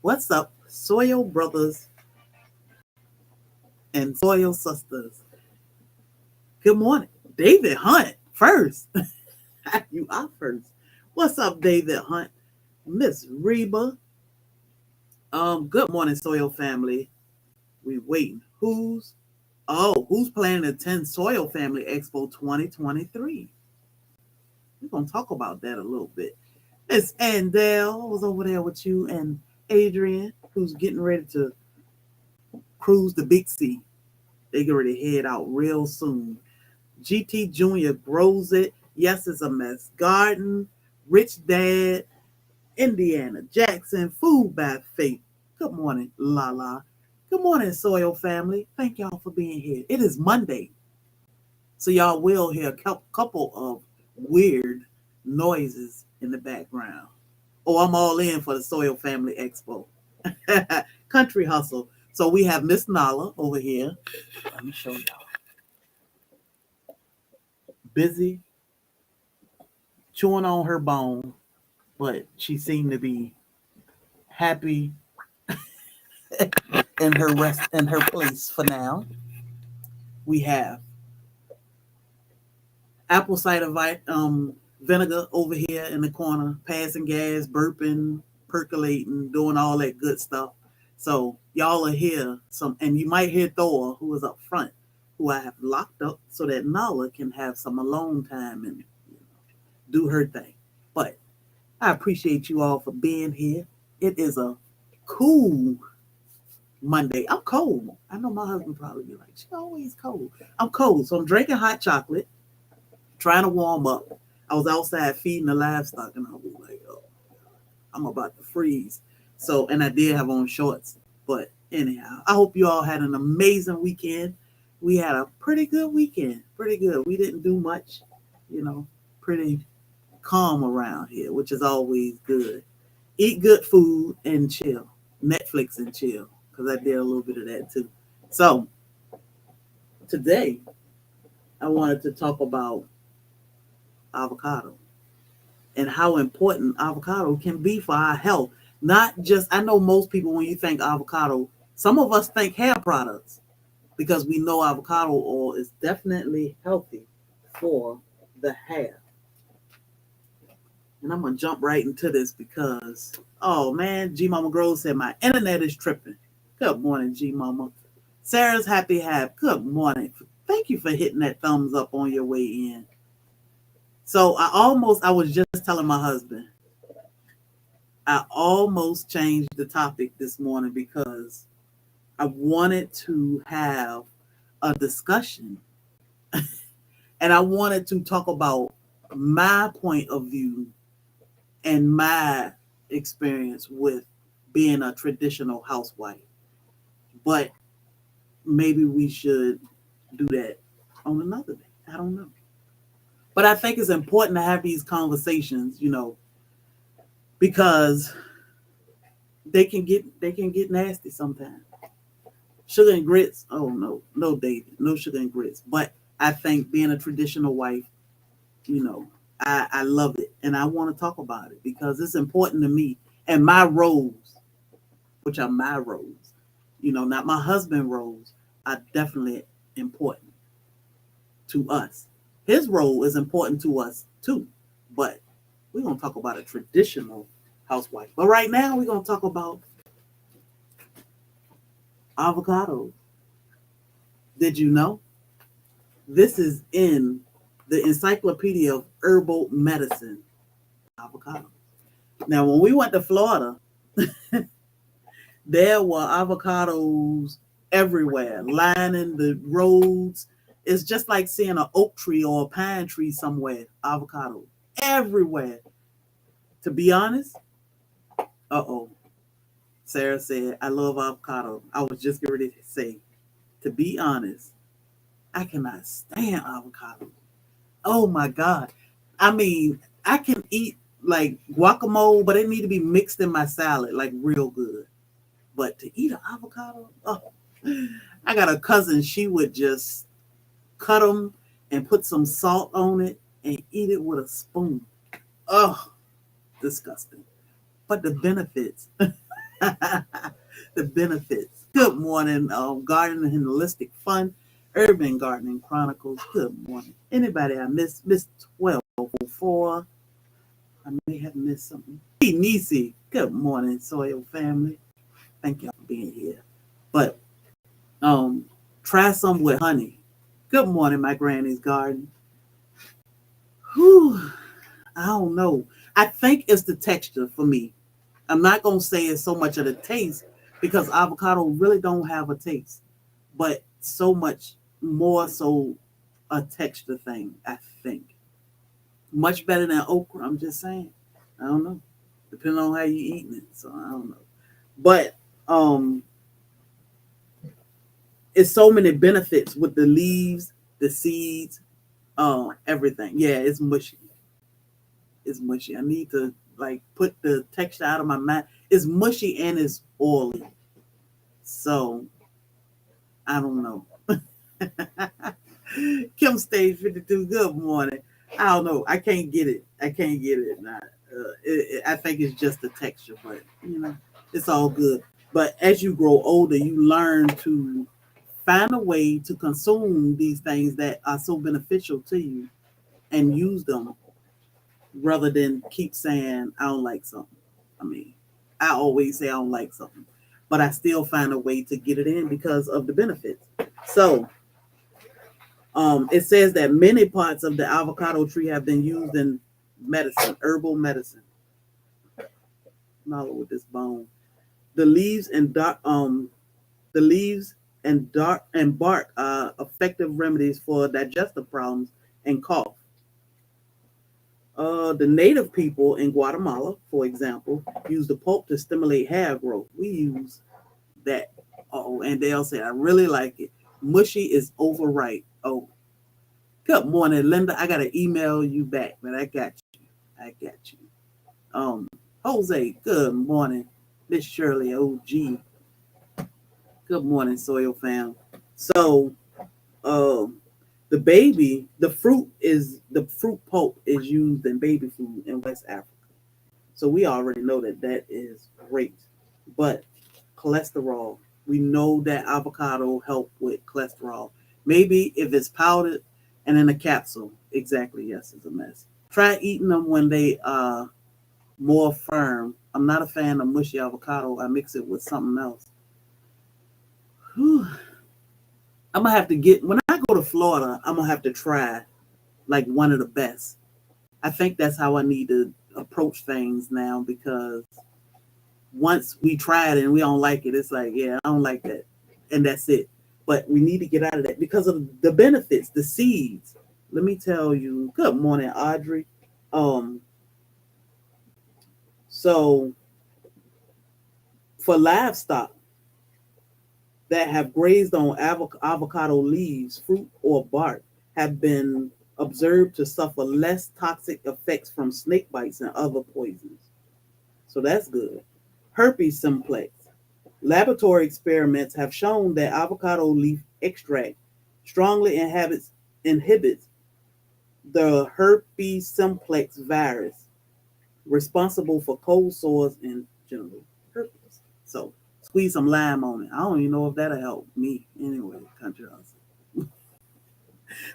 What's up, soil brothers and soil sisters? Good morning. David Hunt first. You are first. What's up, David Hunt? Miss Reba. Good morning, soil family. We waiting. Who's planning to attend Soil Family Expo 2023? We're gonna talk about that a little bit. Miss Andell was over there with you and Adrian, who's getting ready to cruise the big sea. They get ready to head out real soon. GT Jr. grows it. Yes, it's a mess. Garden, Rich Dad, Indiana Jackson, Food by Faith. Good morning, Lala. Good morning, Soil Family. Thank y'all for being here. It is Monday, so y'all will hear a couple of weird noises in the background. Oh, I'm all in for the Soil Family Expo. Country Hustle. So we have Miss Nala over here. Let me show y'all. Busy chewing on her bone, but she seemed to be happy in her place for now. We have apple cider vinegar over here in the corner, passing gas, burping, percolating, doing all that good stuff. So y'all are here and you might hear Thor, who is up front, who I have locked up so that Nala can have some alone time and do her thing. But I appreciate you all for being here. It is a cool Monday. I'm cold. I know my husband probably be like, she always cold. I'm cold, so I'm drinking hot chocolate, trying to warm up. I was outside feeding the livestock, and I was like, oh, I'm about to freeze. So, and I did have on shorts. But anyhow, I hope you all had an amazing weekend. We had a pretty good weekend. Pretty good. We didn't do much, pretty calm around here, which is always good. Eat good food and chill. Netflix and chill, because I did a little bit of that too. So today I wanted to talk about avocado and how important avocado can be for our health. Not just, I know most people, when you think avocado, some of us think hair products because we know avocado oil is definitely healthy for the hair. And I'm going to jump right into this because, oh man, G Mama Grove said my internet is tripping. Good morning, G Mama. Sarah's Happy Hab, good morning. Thank you for hitting that thumbs up on your way in. So I was just telling my husband, I almost changed the topic this morning because I wanted to have a discussion and I wanted to talk about my point of view and my experience with being a traditional housewife. But maybe we should do that on another day. I don't know. But I think it's important to have these conversations, because they can get nasty sometimes. Sugar and grits, oh no, David, no sugar and grits. But I think being a traditional wife, I love it and I want to talk about it because it's important to me and my roles, which are my roles, not my husband's roles, are definitely important to us. His role is important to us too, but we're going to talk about a traditional housewife. But right now we're going to talk about avocados. Did you know? This is in the Encyclopedia of Herbal Medicine. Avocado. Now, when we went to Florida, there were avocados everywhere, lining the roads. It's just like seeing an oak tree or a pine tree somewhere. Avocado everywhere. To be honest, Sarah said, I love avocado. I was just getting ready to say, to be honest, I cannot stand avocado. Oh my God. I mean, I can eat like guacamole, but it need to be mixed in my salad, like real good. But to eat an avocado, I got a cousin, she would just cut them and put some salt on it and eat it with a spoon. Oh, disgusting. But the benefits. The benefits. Good morning, Gardening and Holistic Fun, Urban Gardening Chronicles. Good morning. Anybody I missed? Miss 1204. I may have missed something. Hey, Nisi. Good morning, Soil Family. Thank y'all for being here. But try some with honey. Good morning, my granny's garden. Whew, I don't know. I think it's the texture for me. I'm not gonna say it's so much of the taste because avocado really don't have a taste, but so much more so a texture thing. I think much better than okra. I'm just saying. I don't know. Depending on how you eating it, so I don't know. But it's so many benefits with the leaves, the seeds, everything. Yeah, it's mushy. It's mushy. I need to like put the texture out of my mouth. It's mushy and it's oily. So I don't know. Kim Stage 52. Good morning. I don't know. I can't get it. I can't get it. I think it's just the texture, but it's all good. But as you grow older, you learn to find a way to consume these things that are so beneficial to you and use them rather than keep saying, I don't like something. I mean, I always say I don't like something, but I still find a way to get it in because of the benefits. So it says that many parts of the avocado tree have been used in medicine, herbal medicine. Not with this bone. The leaves and bark are effective remedies for digestive problems and cough. The native people in Guatemala, for example, use the pulp to stimulate hair growth. We use that. Oh, and they'll say, I really like it. Mushy is overripe. Oh, good morning, Linda. I got to email you back, but I got you. I got you. Jose, good morning. Miss Shirley, OG. Good morning, Soil Fam. So, the fruit pulp is used in baby food in West Africa. So we already know that is great. But cholesterol, we know that avocado help with cholesterol. Maybe if it's powdered and in a capsule, exactly, yes, it's a mess. Try eating them when they are more firm. I'm not a fan of mushy avocado. I mix it with something else. Whew. I'm gonna have to when I go to Florida, I'm gonna have to try like one of the best. I think that's how I need to approach things now because once we try it and we don't like it, it's like, yeah, I don't like that. And that's it. But we need to get out of that because of the benefits, the seeds. Let me tell you, good morning, Audrey. So for livestock that have grazed on avocado leaves, fruit, or bark have been observed to suffer less toxic effects from snake bites and other poisons. So that's good. Herpes simplex. Laboratory experiments have shown that avocado leaf extract strongly inhibits the herpes simplex virus responsible for cold sores and genital herpes. So squeeze some lime on it. I don't even know if that'll help me anyway, country house.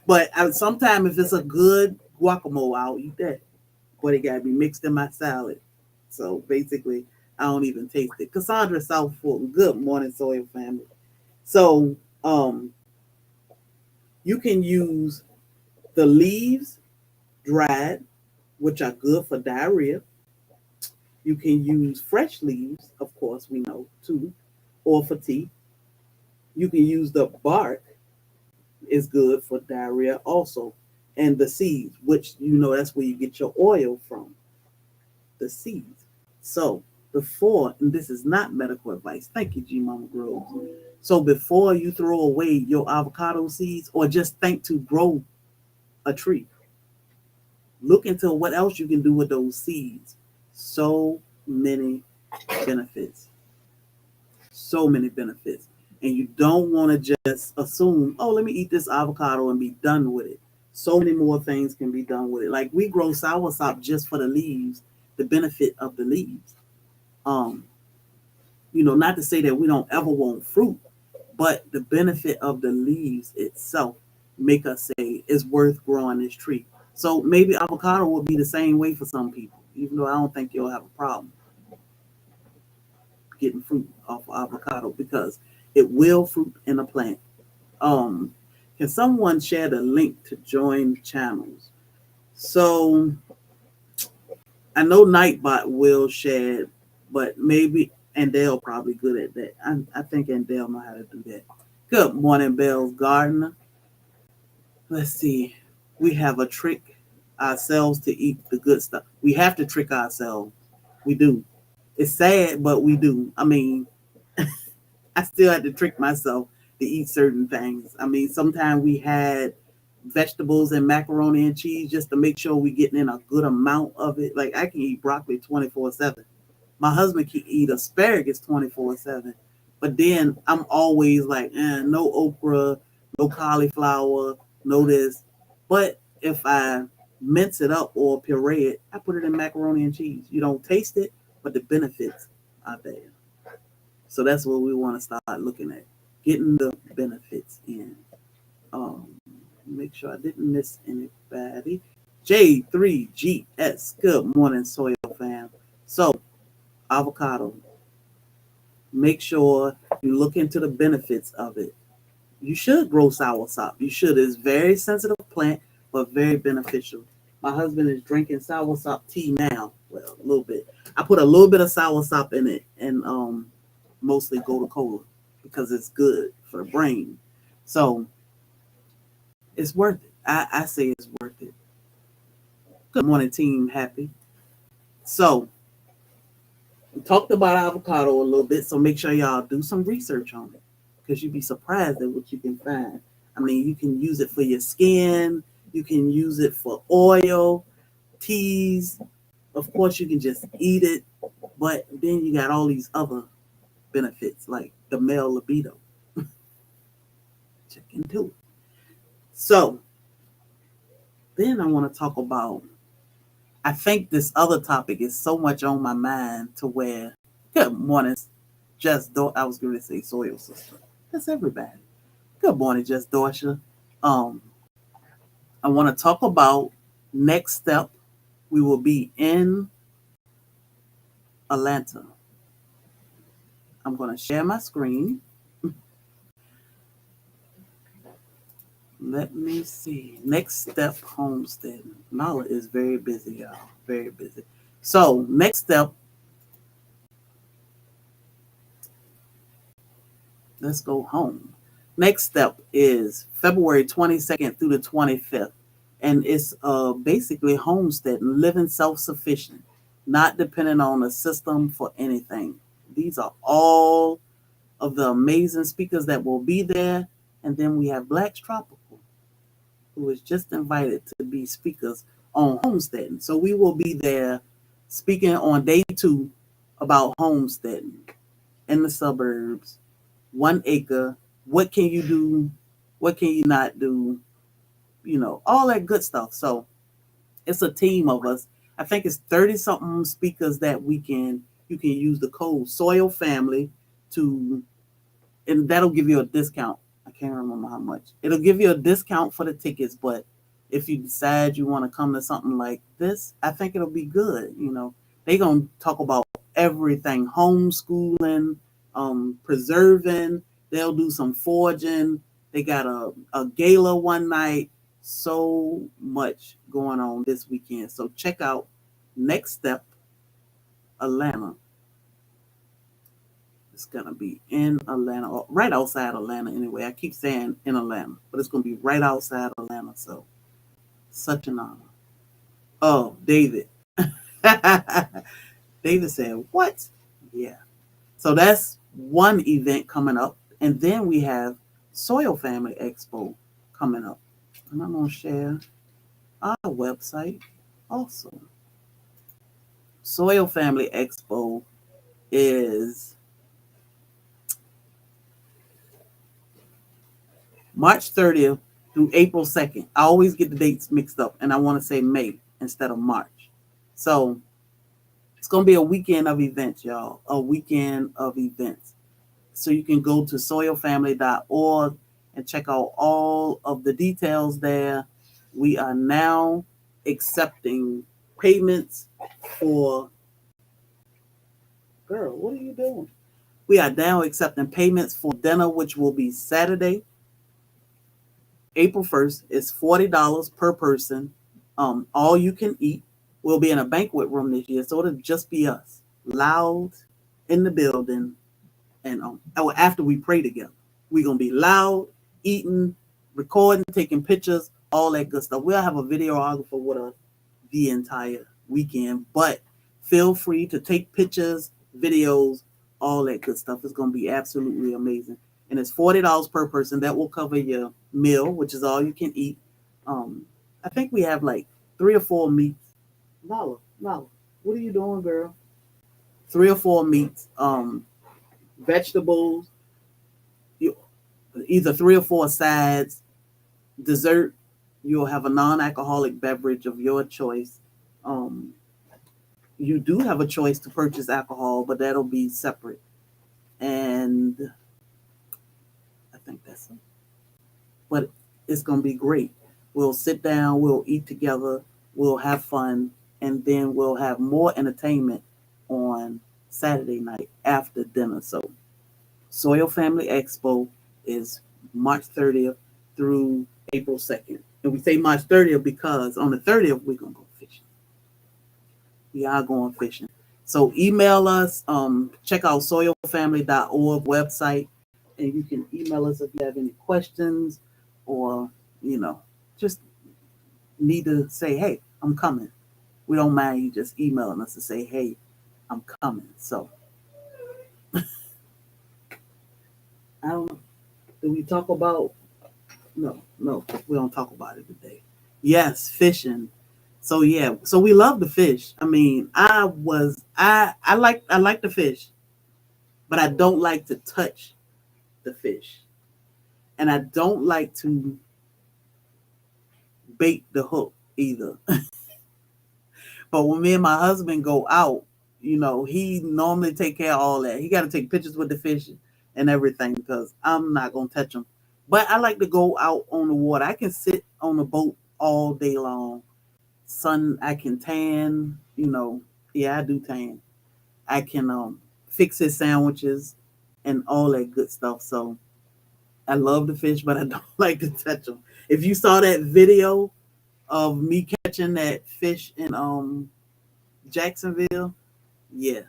But sometimes if it's a good guacamole, I'll eat that. But it gotta be mixed in my salad. So basically, I don't even taste it. Cassandra South Fulton, good morning, Soil Family. So you can use the leaves dried, which are good for diarrhea. You can use fresh leaves, of course, we know too, or for tea. You can use the bark, is good for diarrhea also, and the seeds, which that's where you get your oil from, the seeds. So before, and this is not medical advice, thank you, G Mama Groves. So before you throw away your avocado seeds or just think to grow a tree, look into what else you can do with those seeds. So many benefits. So many benefits. And you don't want to just assume, oh, let me eat this avocado and be done with it. So many more things can be done with it. Like we grow soursop just for the leaves, the benefit of the leaves. not to say that we don't ever want fruit, but the benefit of the leaves itself make us say it's worth growing this tree. So maybe avocado will be the same way for some people, even though I don't think you'll have a problem getting fruit off of avocado because it will fruit in a plant. Um, can someone share the link to join channels? So I know Nightbot will share, but maybe Andale probably good at that. I think Andale know how to do that. Good morning, Bell's Gardener. Let's see. We have a trick ourselves to eat the good stuff. We have to trick ourselves. We do. It's sad, but we do. I mean, I still had to trick myself to eat certain things. I mean, sometimes we had vegetables and macaroni and cheese just to make sure we're getting in a good amount of it. Like I can eat broccoli 24/7. My husband can eat asparagus 24/7. But then I'm always like, no okra, no cauliflower, no this. But if I mince it up or puree it, I put it in macaroni and cheese. You don't taste it, but the benefits are there. So that's what we want to start looking at, getting the benefits in. Make sure I didn't miss anybody. J3GS, good morning, Soil Fam. So, avocado, make sure you look into the benefits of it. You should grow soursop. You should. It's very sensitive plant, but very beneficial. My husband is drinking soursop tea now. Well, a little bit. I put a little bit of soursop in it and mostly Gold Cola because it's good for the brain. So it's worth it. I say it's worth it. Good morning, team. Happy. So we talked about avocado a little bit, so make sure y'all do some research on it because you'd be surprised at what you can find. I mean, you can use it for your skin. You can use it for oil, teas. Of course, you can just eat it, but then you got all these other benefits like the male libido. Check into it. So then I want to talk about, I think this other topic is so much on my mind to where, good morning, I was going to say soil sister. That's everybody. Good morning, Just Dorsha. I want to talk about next step. We will be in Atlanta. I'm going to share my screen. Let me see. Next step, Homestead. Nala is very busy, y'all. Very busy. So, next step. Let's go home. Next step is February 22nd through the 25th. And it's basically homestead, living self-sufficient, not dependent on a system for anything. These are all of the amazing speakers that will be there. And then we have Black's Tropical, who is just invited to be speakers on homesteading. So we will be there speaking on day 2 about homesteading in the suburbs, 1 acre. What can you do? What can you not do? All that good stuff. So it's a team of us. I think it's 30-something speakers that you can use the code SoilFamily and that'll give you a discount. I can't remember how much. It'll give you a discount for the tickets, but if you decide you want to come to something like this, I think it'll be good. They're going to talk about everything, homeschooling, preserving. They'll do some foraging. They got a gala one night. So much going on this weekend. So check out Next Step Atlanta. It's going to be in Atlanta, or right outside Atlanta anyway. I keep saying in Atlanta, but it's going to be right outside Atlanta. So such an honor. Oh, David. David said, what? Yeah. So that's one event coming up. And then we have SoilFamily Expo coming up. And I'm going to share our website also. SoilFamily Expo is March 30th through April 2nd. I always get the dates mixed up, and I want to say May instead of March. So It's going to be a weekend of events, y'all. A weekend of events. So you can go to SoilFamily.org and check out all of the details there. We are now accepting payments for... Girl, what are you doing? We are now accepting payments for dinner, which will be Saturday, April 1st. It's $40 per person. All you can eat. We'll be in a banquet room this year, so it'll just be us. Loud in the building. And after we pray together, we're going to be loud, eating, recording, taking pictures, all that good stuff. We'll have a videographer with us the entire weekend, but feel free to take pictures, videos, all that good stuff. It's going to be absolutely amazing. And it's $40 per person. That will cover your meal, which is all you can eat. I think we have like 3 or 4 meats. Nala, what are you doing, girl? 3 or 4 meats, vegetables, either 3 or 4 sides, dessert. You'll have a non-alcoholic beverage of your choice. You do have a choice to purchase alcohol, but that'll be separate. And I think that's it. But it's going to be great. We'll sit down, we'll eat together, we'll have fun, and then we'll have more entertainment on Saturday night after dinner. So Soil Family Expo is March 30th through April 2nd. And we say March 30th because on the 30th, we're going to go fishing. We are going fishing. So email us, check out SoilFamily.org website, and you can email us if you have any questions or, just need to say, hey, I'm coming. We don't mind you just emailing us to say, hey, I'm coming. So I don't know. Do we talk about... No, we don't talk about it today. Yes, fishing. So yeah, so we love to fish. I mean, I like to fish, but I don't like to touch the fish. And I don't like to bait the hook either. But when me and my husband go out, he normally take care of all that. He got to take pictures with the fish and everything because I'm not going to touch them. But I like to go out on the water. I can sit on the boat all day long. Sun, I can tan, Yeah, I do tan. I can fix his sandwiches and all that good stuff. So I love the fish, but I don't like to touch them. If you saw that video of me catching that fish in Jacksonville, yeah,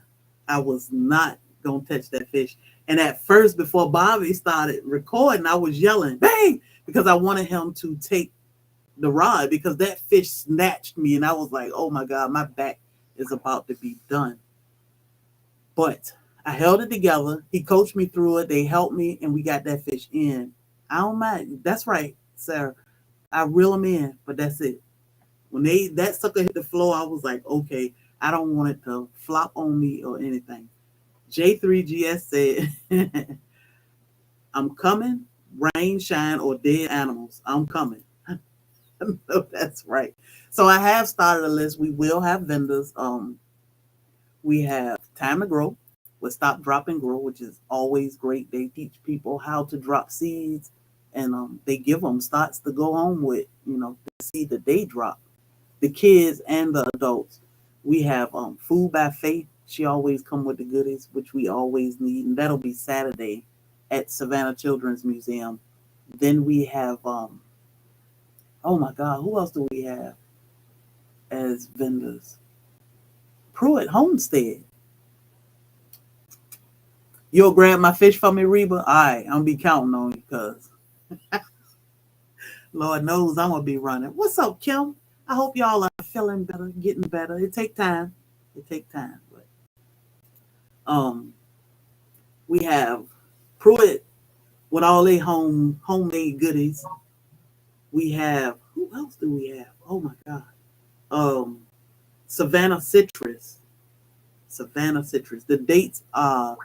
I was not going to touch that fish. And at first, before Bobby started recording, I was yelling, bang, because I wanted him to take the rod because that fish snatched me. And I was like, oh my God, my back is about to be done. But I held it together. He coached me through it. They helped me and we got that fish in. I don't mind. That's right, Sarah. I reel them in, but that's it. When that sucker hit the floor, I was like, okay, I don't want it to flop on me or anything. J3GS said, I'm coming, rain, shine, or dead animals. I'm coming. No, that's right. So I have started a list. We will have vendors. We have Time to Grow with Stop, Drop, and Grow, which is always great. They teach people how to drop seeds, and they give them starts to go home with, the seed that they drop, the kids and the adults. We have Food by Faith. She always come with the goodies, which we always need, and that'll be Saturday at Savannah Children's Museum. Then we have, oh my God, who else do we have as vendors? Pruitt Homestead. You'll grab my fish for me, Reba? All right, I'm going to be counting on you because Lord knows I'm going to be running. What's up, Kim? I hope y'all are feeling better, getting better. It take time. But we have Pruitt with all their homemade goodies. We have, who else do we have? Oh my God. Savannah Citrus. The dates are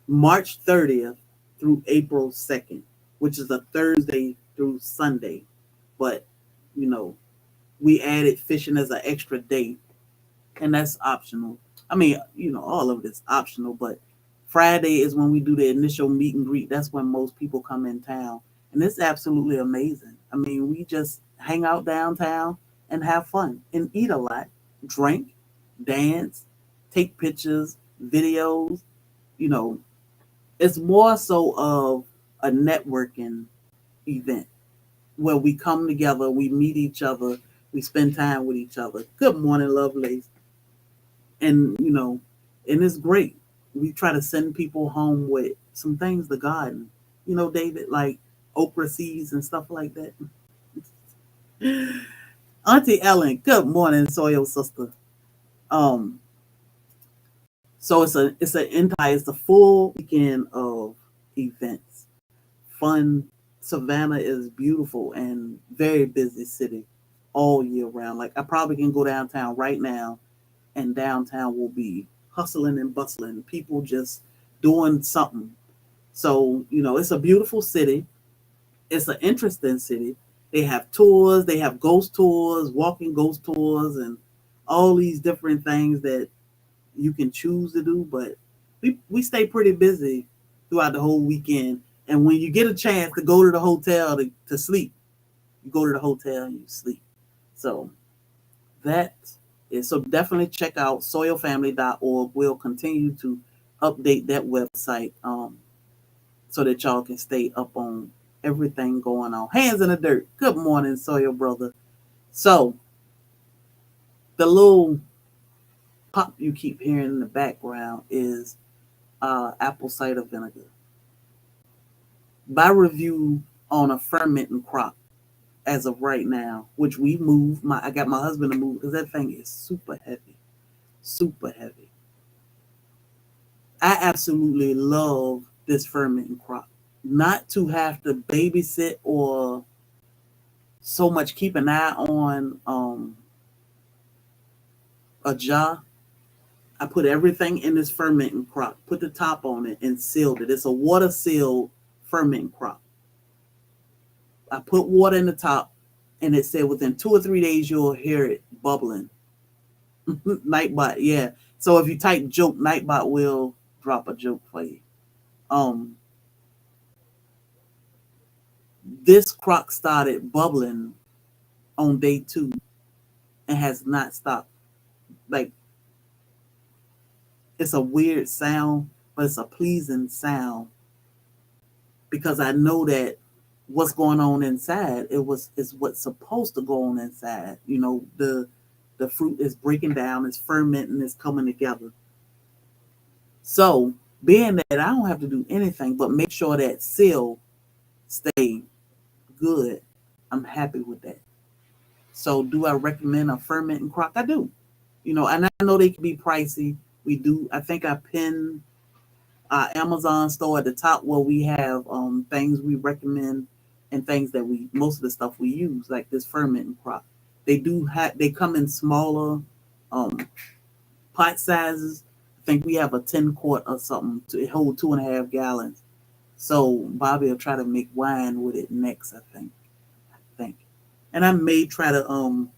March 30th through April 2nd, which is a Thursday through Sunday. But, we added fishing as an extra day and that's optional. I mean, all of it's optional, but Friday is when we do the initial meet and greet. That's when most people come in town, and it's absolutely amazing. I mean, we just hang out downtown and have fun and eat a lot, drink, dance, take pictures, videos. You know, it's more so of a networking event where we come together, we meet each other, we spend time with each other. Good morning, lovelies. And and it's great. We try to send people home with some things to garden, David, like okra seeds and stuff like that. Auntie Ellen, good morning, soil sister. um so it's a full weekend of events, fun. Savannah is beautiful and very busy city all year round. Like, I probably can go downtown right now, and downtown will be hustling and bustling, people just doing something. So, it's a beautiful city. It's an interesting city. They have tours, they have ghost tours, walking ghost tours, and all these different things that you can choose to do. But we stay pretty busy throughout the whole weekend. And when you get a chance to go to the hotel to sleep, you go to the hotel and you sleep. So that so definitely check out soilfamily.org. We'll continue to update that website so that y'all can stay up on everything going on. Hands in the dirt. Good morning, Soil Brother. So the little pop you keep hearing in the background is apple cider vinegar. My review on a fermenting crop as of right now, which we moved. I got my husband to move because that thing is super heavy. Super heavy. I absolutely love this fermenting crop. Not to have to babysit or so much keep an eye on a jar. I put everything in this fermenting crop, put the top on it, and sealed it. It's a water sealed fermenting crop. I put water in the top, and it said within 2 or 3 days you'll hear it bubbling. Nightbot, yeah. So if you type joke, Nightbot will drop a joke for you. This crock started bubbling on day 2 and has not stopped. Like, it's a weird sound, but it's a pleasing sound because I know that what's going on inside is what's supposed to go on inside. The fruit is breaking down, it's fermenting, it's coming together. So being that I don't have to do anything but make sure that seal stay good, I'm happy with that. So do I recommend a fermenting crock? I do. And I know they can be pricey. I think I pinned our Amazon store at the top where we have things we recommend and things that most of the stuff we use, like this fermenting crock. They come in smaller pot sizes. I think we have a 10 quart or something to hold 2.5 gallons. So Bobby will try to make wine with it next, I think. And I may try to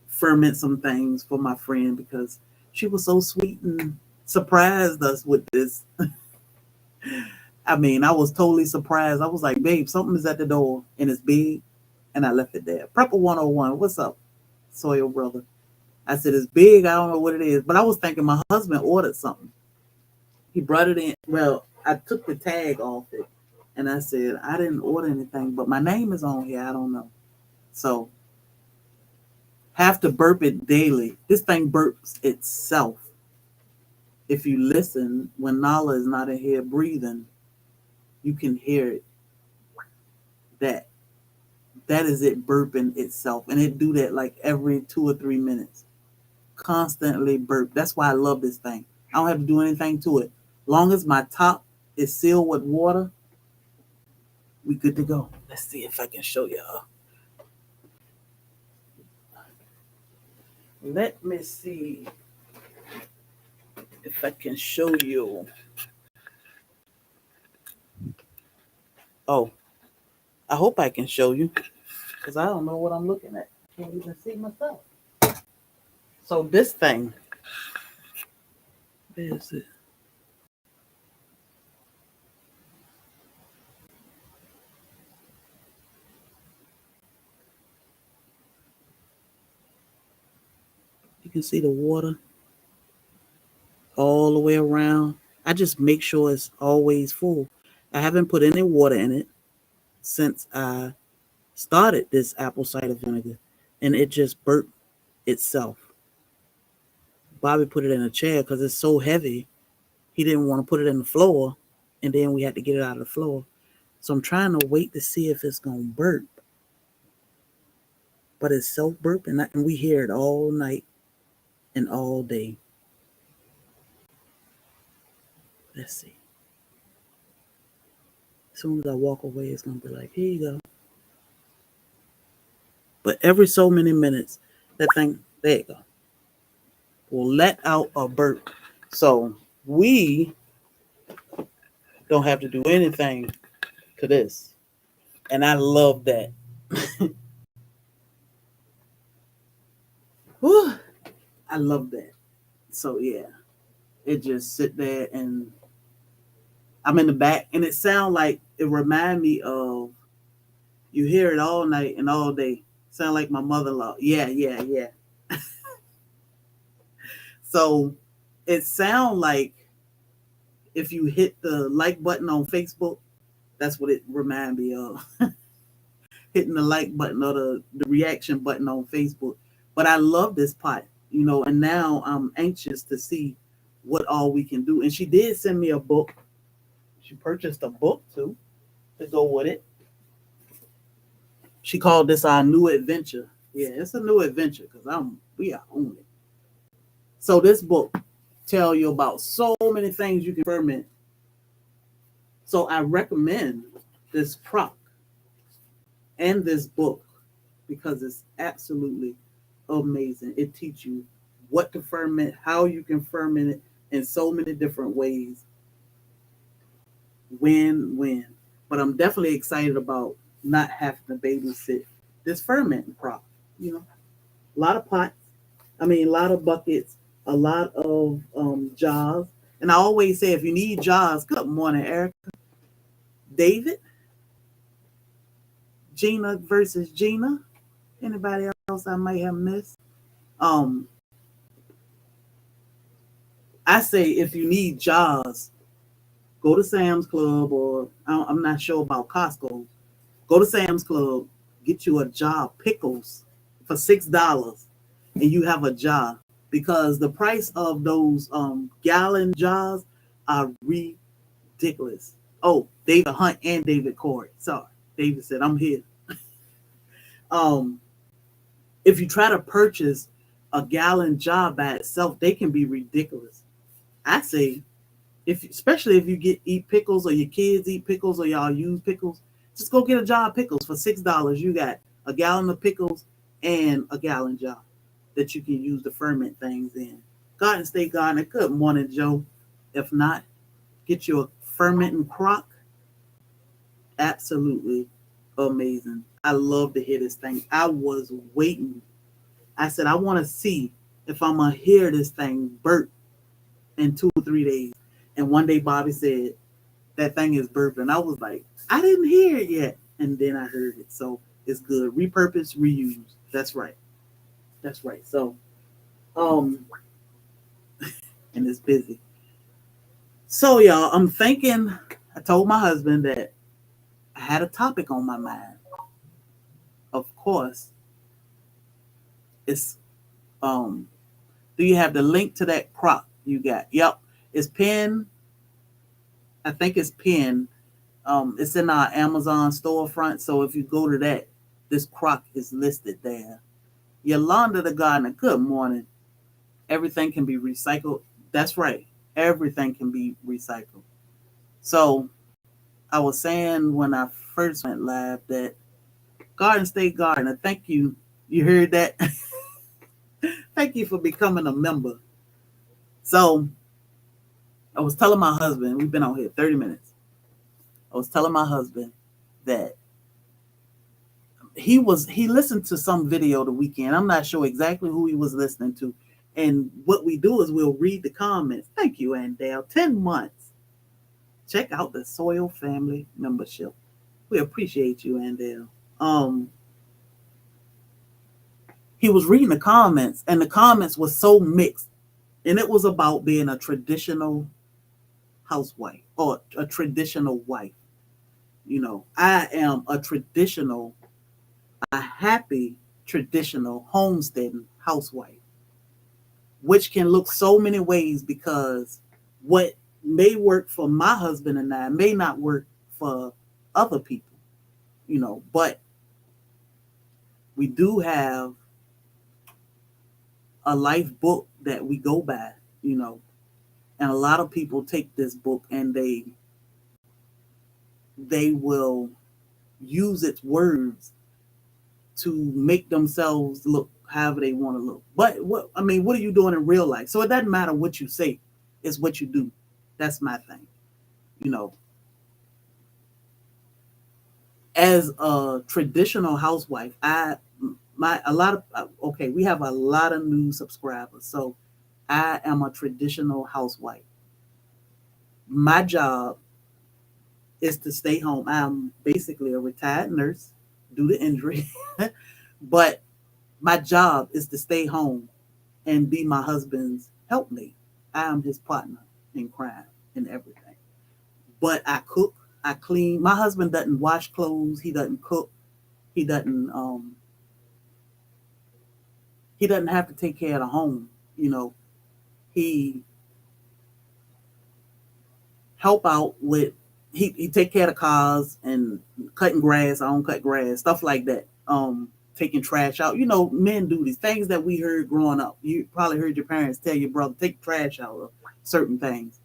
ferment some things for my friend because she was so sweet and surprised us with this. I mean, I was totally surprised. I was like, babe, something is at the door and it's big. And I left it there. Prepper 101, what's up, Soil Brother? I said, it's big. I don't know what it is. But I was thinking my husband ordered something. He brought it in. Well, I took the tag off it. And I said, I didn't order anything, but my name is on here. I don't know. So, have to burp it daily. This thing burps itself. If you listen, when Nala is not in here breathing, you can hear it. That is it burping itself. And it do that like every 2 or 3 minutes. Constantly burp. That's why I love this thing. I don't have to do anything to it. Long as my top is sealed with water, we good to go. Let's see if I can show y'all. Let me see if I can show you. Oh, I hope I can show you because I don't know what I'm looking at. Can't even see myself. So this thing Where is it? You can see the water all the way around. I just make sure it's always full. I haven't put any water in it since I started this apple cider vinegar, and it just burnt itself. Bobby put it in a chair because it's so heavy. He didn't want to put it in the floor, and then we had to get it out of the floor. So I'm trying to wait to see if it's going to burp. But it's self-burping, and we hear it all night and all day. Let's see. As soon as I walk away, it's going to be like, here you go. But every so many minutes, that thing, there you go, will let out a burp. So we don't have to do anything to this. And I love that. Whew, I love that. So yeah, it just sit there and I'm in the back and it sound like it remind me of, you hear it all night and all day. Sound like my mother-in-law. Yeah. So it sound like if you hit the like button on Facebook, that's what it remind me of. Hitting the like button or the reaction button on Facebook. But I love this pot, and now I'm anxious to see what all we can do. And she did send me a book. She purchased a book too to go with it. She called this our new adventure. Yeah, it's a new adventure because we are on it. So this book tell you about so many things you can ferment. So I recommend this crock and this book because it's absolutely amazing. It teaches you what to ferment, how you can ferment it in so many different ways. When. But I'm definitely excited about not having to babysit this fermenting crop. A lot of pots, a lot of buckets, a lot of jars. And I always say, if you need jars, good morning, Erica. David, Gina versus Gina. Anybody else I might have missed? I say if you need jars, go to Sam's Club, or I'm not sure about Costco. Go to Sam's Club, get you a jar of pickles for $6, and you have a jar. Because the price of those gallon jars are ridiculous. Oh, David Hunt and David Corey. Sorry. David said, I'm here. If you try to purchase a gallon jar by itself, they can be ridiculous. I say, especially if you eat pickles or your kids eat pickles or y'all use pickles, just go get a jar of pickles for $6. You got a gallon of pickles and a gallon jar that you can use to ferment things in. Garden State Gardener, good morning, Joe. If not, get you a fermenting crock. Absolutely amazing. I love to hear this thing. I was waiting. I said, I want to see if I'm going to hear this thing burp in 2 or 3 days. And one day Bobby said, that thing is burping. I was like, I didn't hear it yet. And then I heard it. So it's good. Repurpose, reuse. That's right. So, and it's busy. So y'all, I'm thinking, I told my husband that I had a topic on my mind. Of course, it's, do you have the link to that crock you got? Yep. It's pinned. I think it's pinned. It's in our Amazon storefront. So if you go to that, this crock is listed there. Yolanda the Gardener, good morning. Everything can be recycled. That's right. Everything can be recycled. So I was saying when I first went live that Garden State Gardener, thank you. You heard that? Thank you for becoming a member. So I was telling my husband, we've been on here 30 minutes. I was telling my husband that he listened to some video the weekend. I'm not sure exactly who he was listening to. And what we do is we'll read the comments. Thank you, Andale. 10 months. Check out the Soil Family membership. We appreciate you, Andale. He was reading the comments, and the comments were so mixed. And it was about being a traditional housewife or a traditional wife. I am a happy traditional homesteading housewife, which can look so many ways because what may work for my husband and I may not work for other people, but we do have a life book that we go by, and a lot of people take this book and they will use its words to make themselves look however they want to look. But what are you doing in real life? So it doesn't matter what you say, it's what you do. That's my thing. As a traditional housewife, we have a lot of new subscribers. So I am a traditional housewife. My job is to stay home. I'm basically a retired nurse due to injury, but my job is to stay home and be my husband's helpmate. I am his partner in crime and everything. But I cook, I clean. My husband doesn't wash clothes. He doesn't cook. He doesn't have to take care of the home. He help out with he take care of the cars and cutting grass. I don't cut grass, stuff like that. Taking trash out. Men do these things that we heard growing up. You probably heard your parents tell your brother, take trash out of certain things.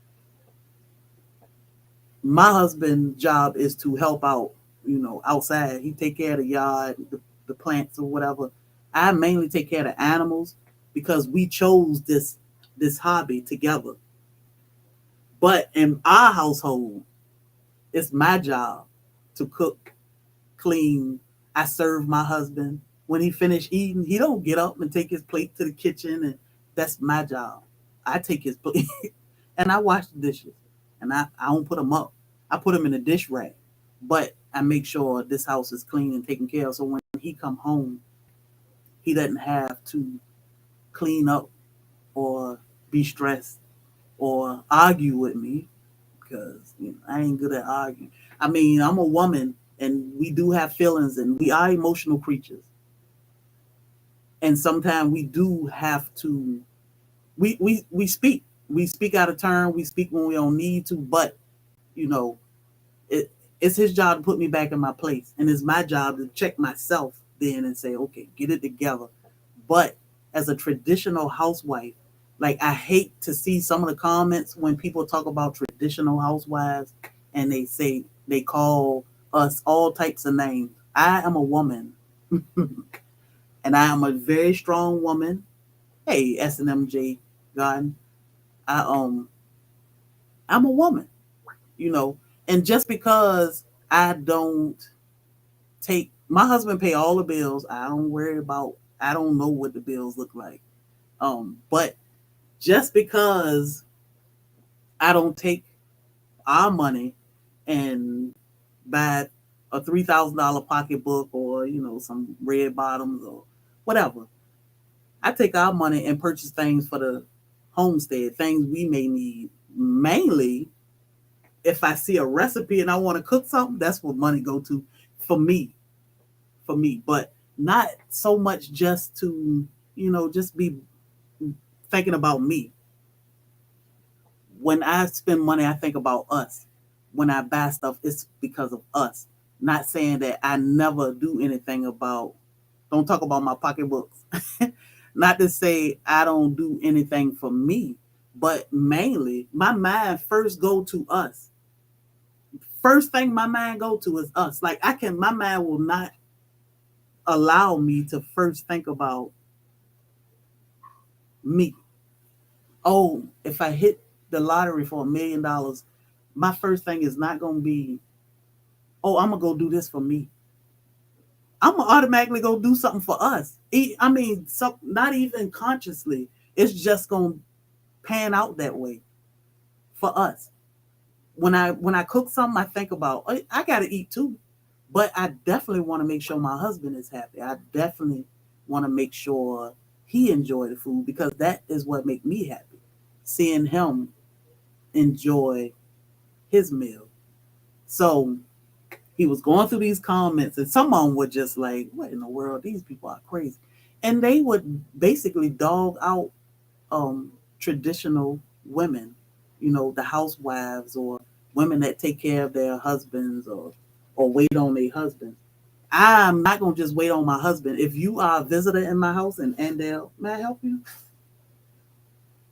My husband's job is to help out, outside. He take care of the yard, the plants or whatever. I mainly take care of the animals because we chose this hobby together. But in our household, it's my job to cook, clean. I serve my husband. When he finish eating, he don't get up and take his plate to the kitchen, and that's my job. I take his plate and I wash the dishes, and I don't put them up. I put them in a dish rack, but I make sure this house is clean and taken care of. So when he come home, he doesn't have to clean up or be stressed or argue with me because I ain't good at arguing. I'm a woman and we do have feelings and we are emotional creatures. And sometimes we do have to, we speak. We speak out of turn. We speak when we don't need to, but it's his job to put me back in my place. And it's my job to check myself then and say, okay, get it together. But as a traditional housewife, like I hate to see some of the comments when people talk about traditional housewives and they call us all types of names. I am a woman and I am a very strong woman. Hey, SNMJ Garden. I'm a woman, and just because I don't take my husband pay all the bills, I don't know what the bills look like. But just because I don't take our money and buy a $3,000 pocketbook or some red bottoms or whatever, I take our money and purchase things for the homestead, things we may need. Mainly, if I see a recipe and I want to cook something, that's what money go to for me. But not so much just to just be thinking about me. When I spend money, I think about us. When I buy stuff, it's because of us. Not saying that I never do anything don't talk about my pocketbooks. Not to say I don't do anything for me, but mainly my mind first go to us. First thing my mind go to is us. Like my mind will not allow me to first think about me. Oh, if I hit the lottery for $1 million, my first thing is not going to be, oh, I'm going to go do this for me. I'm going to automatically go do something for us. Not even consciously. It's just gonna pan out that way for us. When I cook something, I think about I gotta eat too, but I definitely want to make sure my husband is happy. I definitely want to make sure he enjoy the food because that is what make me happy. Seeing him enjoy his meal. So he was going through these comments, and some of them were just like, "What in the world? These people are crazy," and they would basically dog out traditional women, the housewives or women that take care of their husbands or wait on their husbands. I'm not gonna just wait on my husband. If you are a visitor in my house and Andale, may I help you?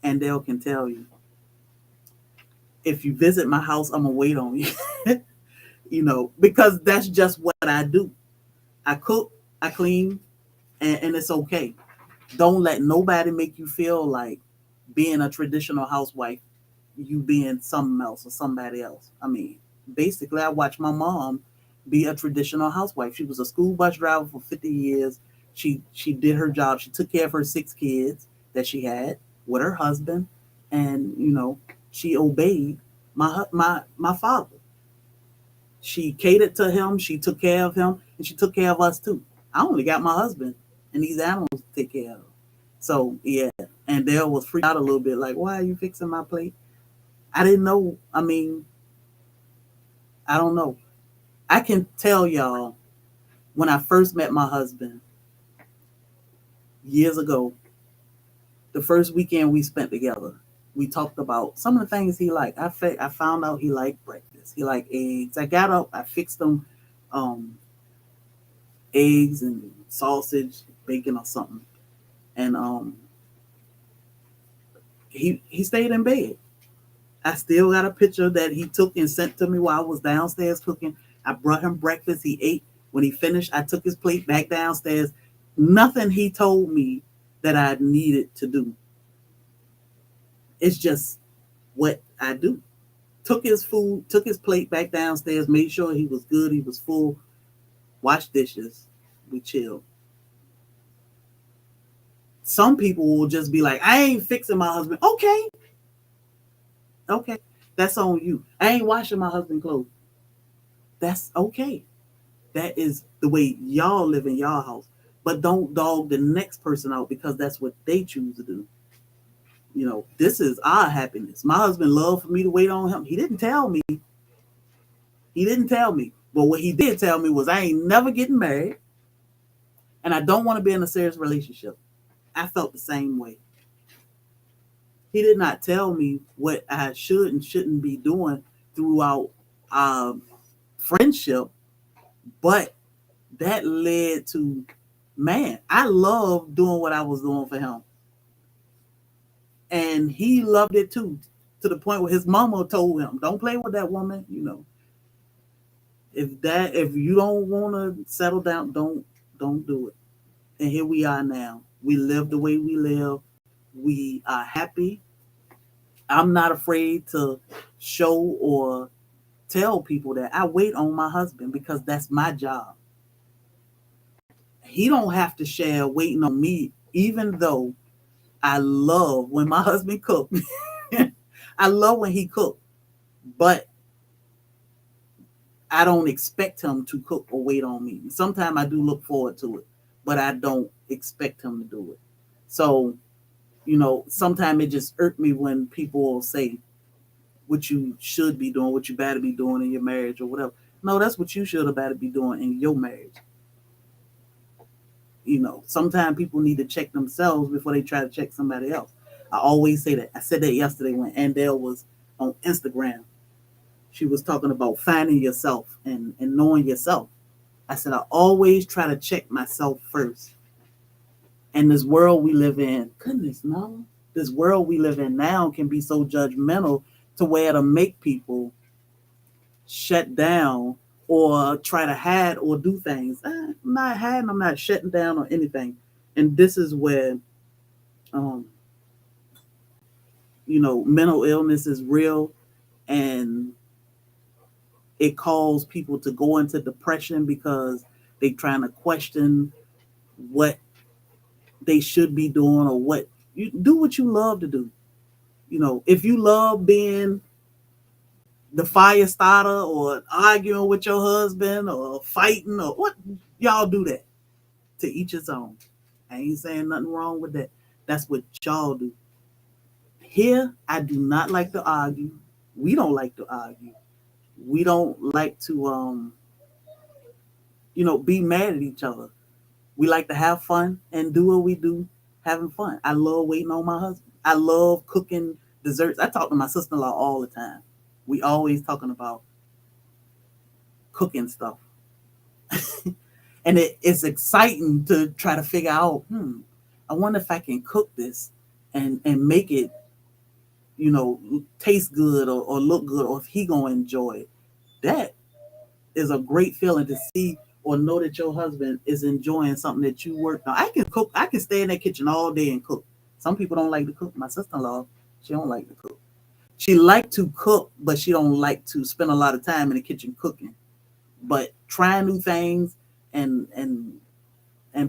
Andale can tell you. If you visit my house, I'm gonna wait on you. Because that's just what I do. I cook, I clean, and it's okay. Don't let nobody make you feel like being a traditional housewife, you being something else or somebody else. I mean, basically, I watched my mom be a traditional housewife. She was a school bus driver for 50 years. She did her job. She took care of her 6 kids that she had with her husband, and she obeyed my father. She catered to him. She took care of him, and she took care of us too. I only got my husband and these animals to take care of. So yeah, and Dale was freaked out a little bit, like, "Why are you fixing my plate?" I didn't know. I mean, I don't know. I can tell y'all when I first met my husband years ago, the first weekend we spent together, we talked about some of the things he liked. I found out he liked breakfast. He liked eggs. I got up, I fixed him um, eggs and sausage, bacon or something, and he stayed in bed. I still got a picture that he took and sent to me while I was downstairs cooking. I brought him breakfast. He ate. When he finished, I took his plate back downstairs. Nothing he told me that I needed to do. It's just what I do. Took his food, took his plate back downstairs, made sure he was good, he was full, washed dishes. We chilled. Some people will just be like, "I ain't fixing my husband." Okay, that's on you. I ain't washing my husband's clothes. That's okay. That is the way y'all live in y'all house. But don't dog the next person out because that's what they choose to do. This is our happiness. My husband loved for me to wait on him. He didn't tell me. He didn't tell me. But what he did tell me was I ain't never getting married and I don't want to be in a serious relationship. I felt the same way. He did not tell me what I should and shouldn't be doing throughout friendship, but that led to, man, I love doing what I was doing for him. And he loved it too, to the point where his mama told him, "Don't play with that woman, if you don't want to settle down, don't do it." And here we are now. We live the way we live. We are happy. I'm not afraid to show or tell people that I wait on my husband because that's my job. He don't have to share waiting on me, even though I love when my husband cooked. I love when he cooked, but I don't expect him to cook or wait on me. Sometimes I do look forward to it, but I don't expect him to do it. So, sometimes it just irked me when people will say what you should be doing, what you better be doing in your marriage or whatever. No, that's what you should have better be doing in your marriage. Sometimes people need to check themselves before they try to check somebody else. I always say that. I said that yesterday when Andale was on Instagram. She was talking about finding yourself and knowing yourself. I said, I always try to check myself first. And this world we live in, goodness, no, this world we live in now can be so judgmental to where to make people shut down or try to hide or do things. I'm not hiding, I'm not shutting down or anything. And this is where, mental illness is real and it calls people to go into depression because they're trying to question what they should be doing or what, You do what you love to do. If you love being the fire starter or arguing with your husband or fighting or what, y'all do that. To each his own. I ain't saying nothing wrong with that. That's what y'all do. Here, I do not like to argue. We don't like to argue. We don't like to be mad at each other. We like to have fun and do what we do, having fun. I love waiting on my husband. I love cooking desserts. I talk to my sister-in-law all the time. We always talking about cooking stuff. And it's exciting to try to figure out, I wonder if I can cook this and make it, taste good or look good, or if he gonna enjoy it. That is a great feeling to see or know that your husband is enjoying something that you worked on. I can cook. I can stay in that kitchen all day and cook. Some people don't like to cook. My sister-in-law, she don't like to cook. She like to cook, but she don't like to spend a lot of time in the kitchen cooking. But trying new things and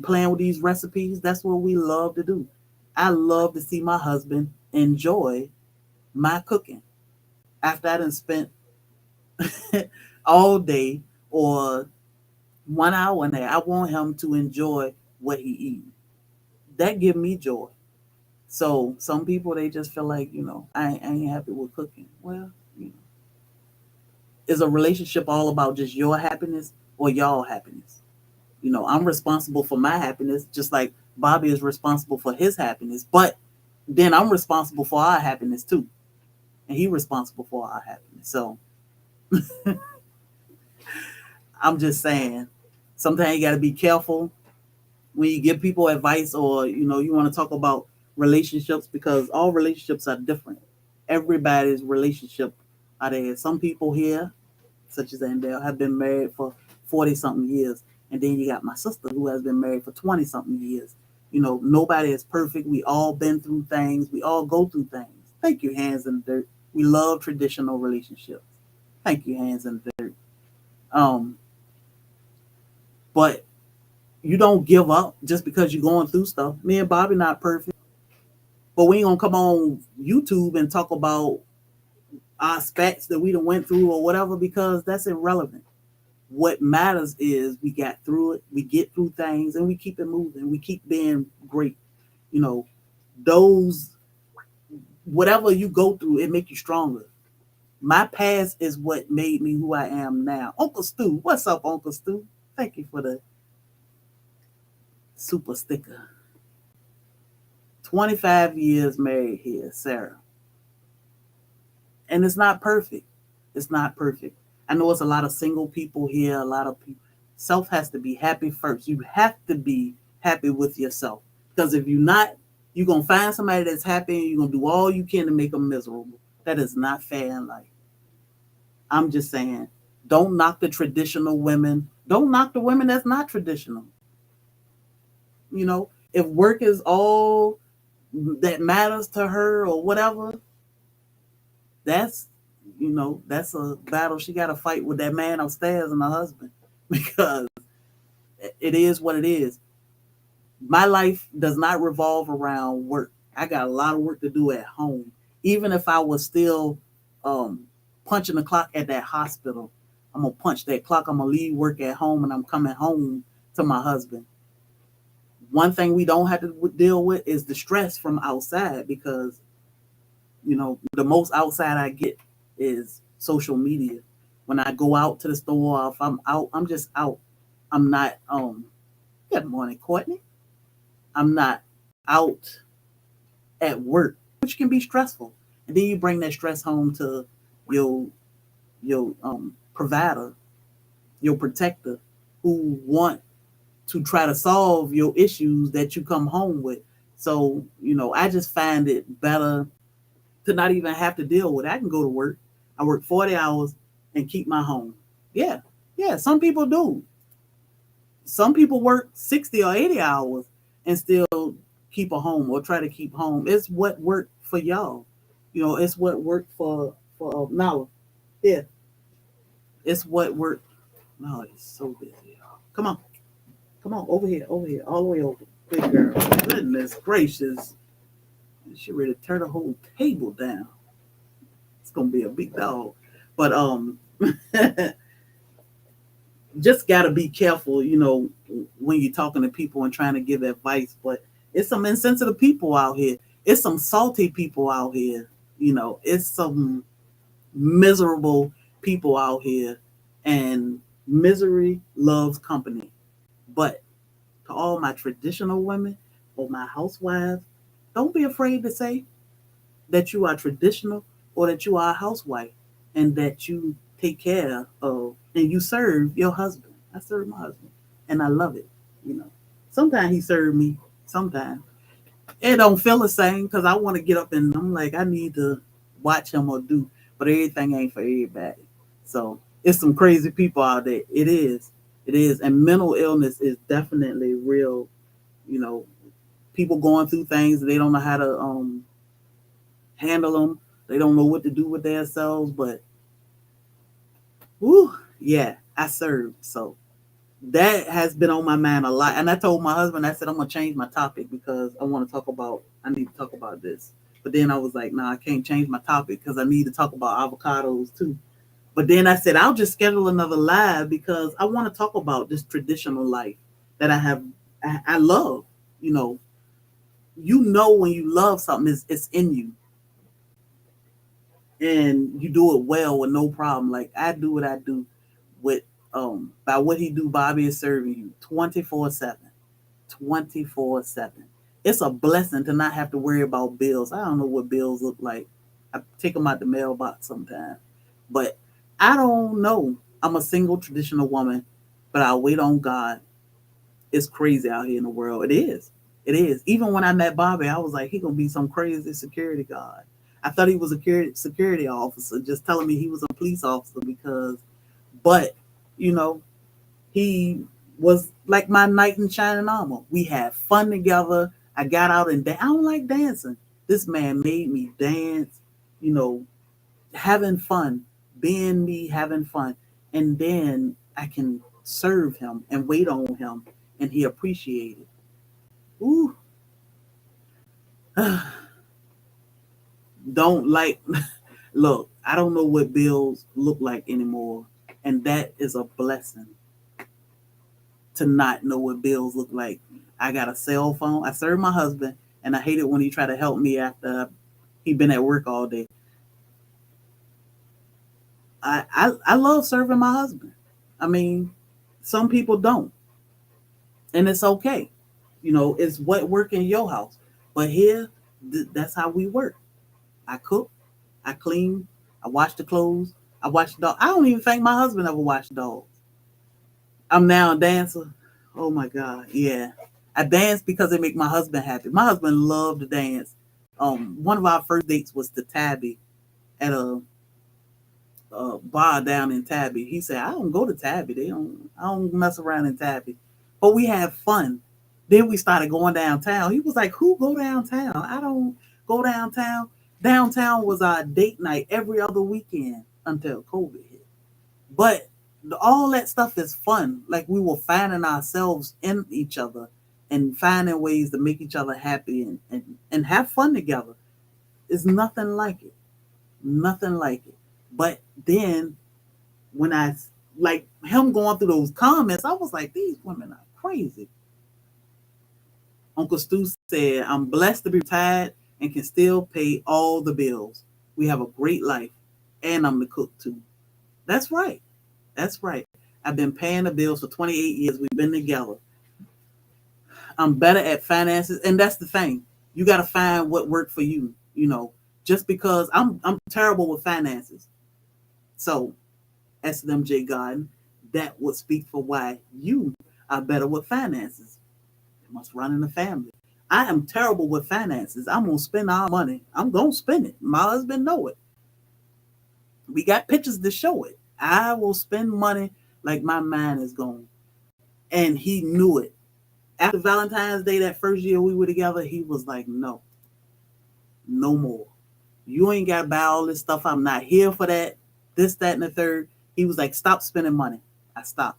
playing with these recipes, that's what we love to do. I love to see my husband enjoy my cooking. After I done spent all day or 1 hour in there, I want him to enjoy what he eats. That give me joy. So some people, they just feel like, I ain't happy with cooking. Well, is a relationship all about just your happiness or y'all happiness? I'm responsible for my happiness, just like Bobby is responsible for his happiness. But then I'm responsible for our happiness too. And he's responsible for our happiness. So I'm just saying, sometimes you got to be careful when you give people advice or, you want to talk about relationships, because all relationships are different. Everybody's relationship are there. Some people here, such as Andale, have been married for 40-something years. And then you got my sister who has been married for 20-something years. Nobody is perfect. We all been through things. We all go through things. Thank you, Hands in the Dirt. We love traditional relationships. Thank you, Hands in the Dirt. But you don't give up just because you're going through stuff. Me and Bobby not perfect. But we ain't going to come on YouTube and talk about our spats that we done went through or whatever, because that's irrelevant. What matters is we got through it, we get through things, and we keep it moving. We keep being great. Those, whatever you go through, it make you stronger. My past is what made me who I am now. Uncle Stu, what's up, Uncle Stu? Thank you for the super sticker. 25 years married here, Sarah. And it's not perfect. It's not perfect. I know it's a lot of single people here, a lot of people. Self has to be happy first. You have to be happy with yourself. Because if you're not, you're going to find somebody that's happy and you're going to do all you can to make them miserable. That is not fair in life. I'm just saying, don't knock the traditional women. Don't knock the women that's not traditional. If work is all that matters to her or whatever, that's a battle she got to fight with that man upstairs and her husband, because it is what it is. My life does not revolve around work. I got a lot of work to do at home. Even if I was still punching the clock at that hospital, I'm going to punch that clock. I'm going to leave work at home and I'm coming home to my husband. One thing we don't have to deal with is the stress from outside, because, the most outside I get is social media. When I go out to the store, if I'm out, I'm just out. I'm not, good morning, Courtney. I'm not out at work, which can be stressful. And then you bring that stress home to your provider, your protector, who want to try to solve your issues that you come home with. So, I just find it better to not even have to deal with it. I can go to work. I work 40 hours and keep my home. Yeah. Some people do. Some people work 60 or 80 hours and still keep a home or try to keep home. It's what worked for y'all. It's what worked for Nala. Yeah. It's what worked. No, it's so busy, y'all. Come on, over here, all the way over. Big girl. Goodness gracious. She ready to tear the whole table down. It's gonna be a big dog. But just gotta be careful, when you're talking to people and trying to give advice. But it's some insensitive people out here. It's some salty people out here. It's some miserable people out here, and misery loves company. But to all my traditional women or my housewives, don't be afraid to say that you are traditional or that you are a housewife and that you take care of and you serve your husband. I serve my husband and I love it. You know, sometimes he served me, sometimes it don't feel the same because I want to get up and I'm like, I need to watch him or do, but everything ain't for everybody. So it's some crazy people out there. It is. And mental illness is definitely real. You know, people going through things, they don't know how to handle them. They don't know what to do with themselves, but whoo, yeah, I served. So that has been on my mind a lot. And I told my husband, I said, I'm gonna change my topic because I need to talk about this. But then I was like, nah, I can't change my topic because I need to talk about avocados too. But then I said, I'll just schedule another live because I want to talk about this traditional life that I love. You know, when you love something, it's in you. And you do it well with no problem. Like I do what I do with by what he do, Bobby is serving you 24/7. 24/7. It's a blessing to not have to worry about bills. I don't know what bills look like. I take them out the mailbox sometimes. But I don't know. I'm a single traditional woman, but I wait on God. It's crazy out here in the world. It is. It is. Even when I met Bobby, I was like, he gonna be some crazy security guard. I thought he was a security officer, just telling me he was a police officer but you know, he was like my knight in shining armor. We had fun together. I got out and I don't like dancing. This man made me dance, you know, having fun, being me, having fun. And then I can serve him and wait on him and he appreciated. Ooh. Don't like look, I don't know what bills look like anymore. And that is a blessing to not know what bills look like. I got a cell phone. I serve my husband, and I hate it when he try to help me after he been at work all day. I love serving my husband. I mean, some people don't, and it's okay. You know, it's what work in your house, but here, that's how we work. I cook, I clean, I wash the clothes, I watch the dog. I don't even think my husband ever watched dogs. I'm now a dancer. Oh my God, yeah. I dance because it make my husband happy. My husband loved to dance. One of our first dates was to Tabby at a bar down in Tabby. He said, "I don't go to Tabby. I don't mess around in Tabby." But we had fun. Then we started going downtown. He was like, "Who go downtown? I don't go downtown." Downtown was our date night every other weekend until COVID hit. But all that stuff is fun. Like we were finding ourselves in each other and finding ways to make each other happy and have fun together. It's nothing like it. Nothing like it. But then when I like him going through those comments, I was like, these women are crazy. Uncle Stu said, I'm blessed to be retired and can still pay all the bills. We have a great life. And I'm the cook too. That's right. That's right. I've been paying the bills for 28 years. We've been together. I'm better at finances. And that's the thing. You got to find what worked for you. You know, just because I'm terrible with finances. So, SMJ Garden, that would speak for why you are better with finances. It must run in the family. I am terrible with finances. I'm going to spend our money. I'm going to spend it. My husband know it. We got pictures to show it. I will spend money like my mind is gone. And he knew it. After Valentine's Day, that first year we were together, he was like, no more. You ain't got to buy all this stuff. I'm not here for that. This, that, and the third. He was like, stop spending money. I stopped.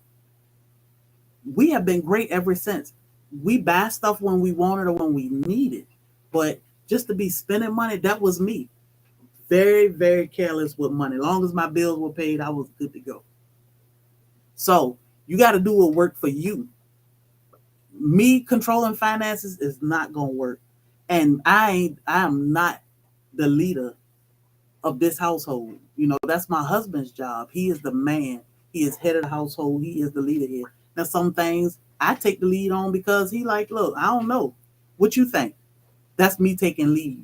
We have been great ever since. We buy stuff when we want it or when we need it. But just to be spending money. That was me. Very, very careless with money. As long as my bills were paid, I was good to go. So you got to do what work for you. Me controlling finances is not gonna work. And I'm not the leader of this household. That's my husband's job. He is the man. He is head of the household. He is the leader here. Now some things I take the lead on because he like, look, I don't know. What you think? That's me taking lead.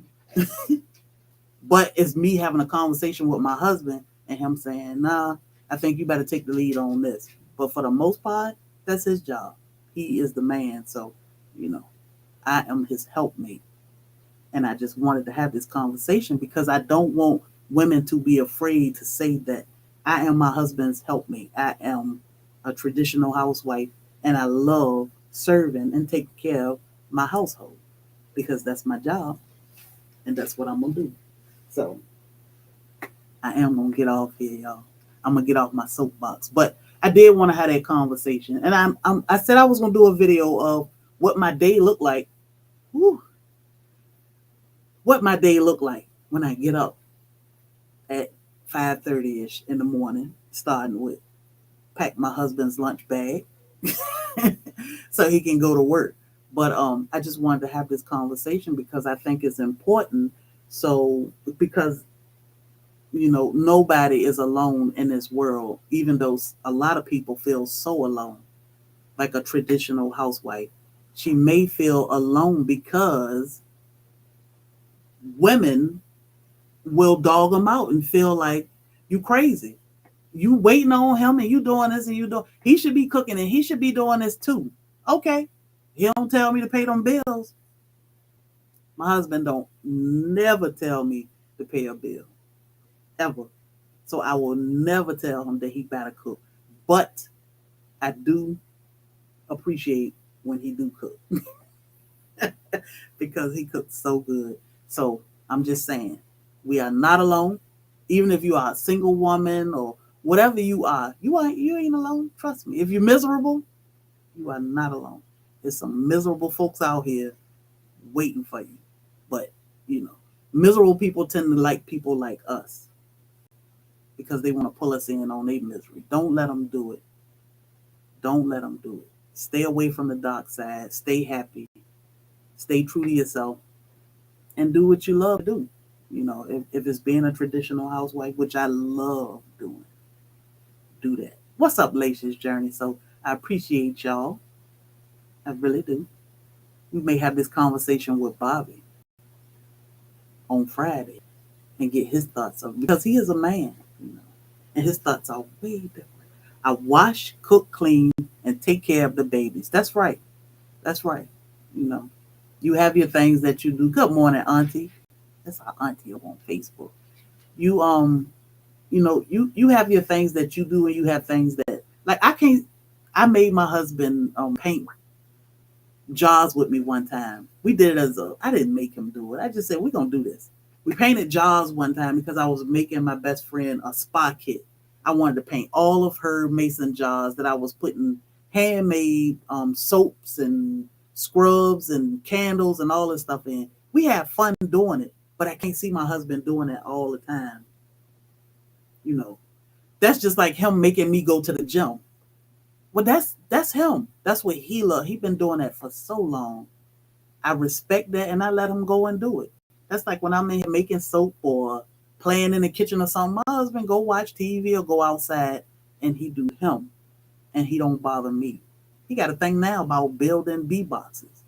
But it's me having a conversation with my husband and him saying, nah, I think you better take the lead on this. But for the most part, that's his job. He is the man. So, I am his helpmate. And I just wanted to have this conversation because I don't want women to be afraid to say that I am my husband's helpmate. I am a traditional housewife and I love serving and taking care of my household because that's my job and that's what I'm going to do. So I am going to get off here, y'all. I'm going to get off my soapbox. But I did want to have that conversation. And I said I was going to do a video of what my day looked like. Whew. What my day looked like when I get up at 5:30ish in the morning, starting with pack my husband's lunch bag so he can go to work. But I just wanted to have this conversation because I think it's important. So because nobody is alone in this world, even though a lot of people feel so alone, like a traditional housewife. She may feel alone because women will dog them out and feel like you crazy. You waiting on him and you doing this and he should be cooking and he should be doing this too. Okay. He don't tell me to pay them bills. My husband don't never tell me to pay a bill. Ever. So I will never tell him that he better cook. But I do appreciate when he do cook. Because he cooks so good. So I'm just saying, we are not alone. Even if you are a single woman or whatever you ain't alone. Trust me. If you're miserable, you are not alone. There's some miserable folks out here waiting for you. But, miserable people tend to like people like us because they want to pull us in on their misery. Don't let them do it. Don't let them do it. Stay away from the dark side. Stay happy. Stay true to yourself and do what you love to do. If it's being a traditional housewife, which I love doing, do that. What's up, Lacia's Journey? So I appreciate y'all. I really do. We may have this conversation with Bobby on Friday and get his thoughts of because he is a man, and his thoughts are way different. I wash, cook, clean, and take care of the babies. That's right. That's right. You have your things that you do. Good morning, Auntie. That's our auntie on Facebook. You you have your things that you do and you have things that like I made my husband paint jars with me one time. We did it I didn't make him do it. I just said, we're gonna do this. We painted jars one time because I was making my best friend a spa kit. I wanted to paint all of her mason jars that I was putting handmade soaps and scrubs and candles and all this stuff in. We had fun doing it, but I can't see my husband doing it all the time. That's just like him making me go to the gym. Well, that's him. That's what he loves. He's been doing that for so long. I respect that and I let him go and do it. That's like when I'm in here making soap or playing in the kitchen or something. My husband go watch TV or go outside and he do him and he don't bother me. He got a thing now about building bee boxes.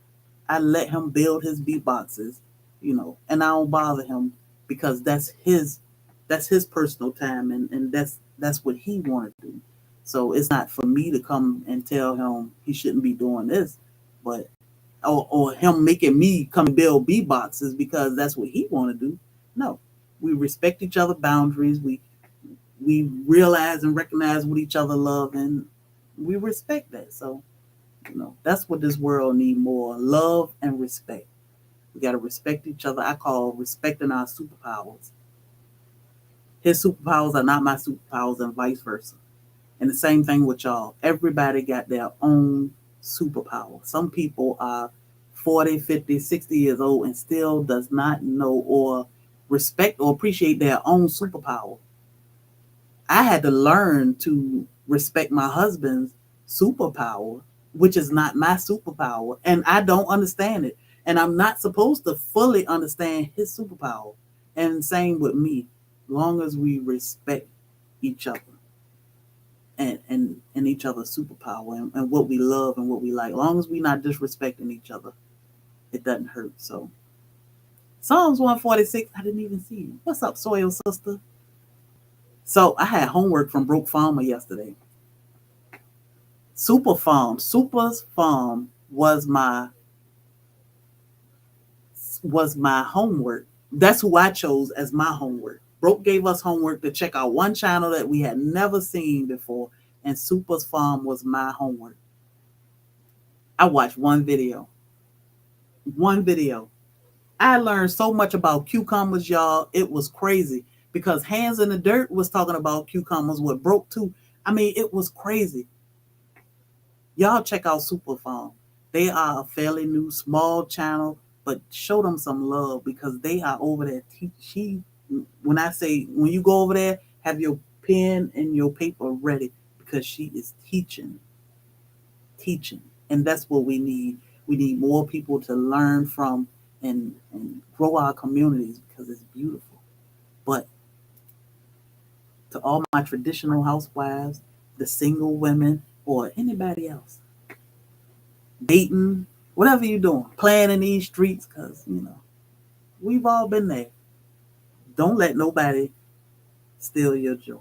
I let him build his bee boxes, and I don't bother him because that's his personal time and that's what he wanted to do. So it's not for me to come and tell him he shouldn't be doing this, but or him making me come build bee boxes because that's what he want to do. No, we respect each other's boundaries. We realize and recognize what each other love, and we respect that. So, that's what this world need more: love and respect. We got to respect each other. I call respecting our superpowers. His superpowers are not my superpowers, and vice versa. And the same thing with y'all. Everybody got their own superpower. Some people are 40, 50, 60 years old and still does not know or respect or appreciate their own superpower. I had to learn to respect my husband's superpower, which is not my superpower, and I don't understand it. And I'm not supposed to fully understand his superpower. And same with me, long as we respect each other and each other's superpower and what we love and what we like. Long as we're not disrespecting each other, it doesn't hurt. So Psalms 146, I didn't even see you. What's up, Soil Sister? So I had homework from Broke Farmer yesterday. Super's Farm was my homework. That's who I chose as my homework. Broke gave us homework to check out one channel that we had never seen before, and Super's Farm was my homework. I watched one video. I learned so much about cucumbers, y'all. It was crazy because Hands in the Dirt was talking about cucumbers with Broke too. I mean, it was crazy. Y'all check out Super Farm. They are a fairly new, small channel, but show them some love because they are over there. When you go over there, have your pen and your paper ready because she is teaching. And that's what we need. We need more people to learn from and grow our communities because it's beautiful. But to all my traditional housewives, the single women, or anybody else, dating, whatever you're doing, playing in these streets, because, we've all been there. Don't let nobody steal your joy.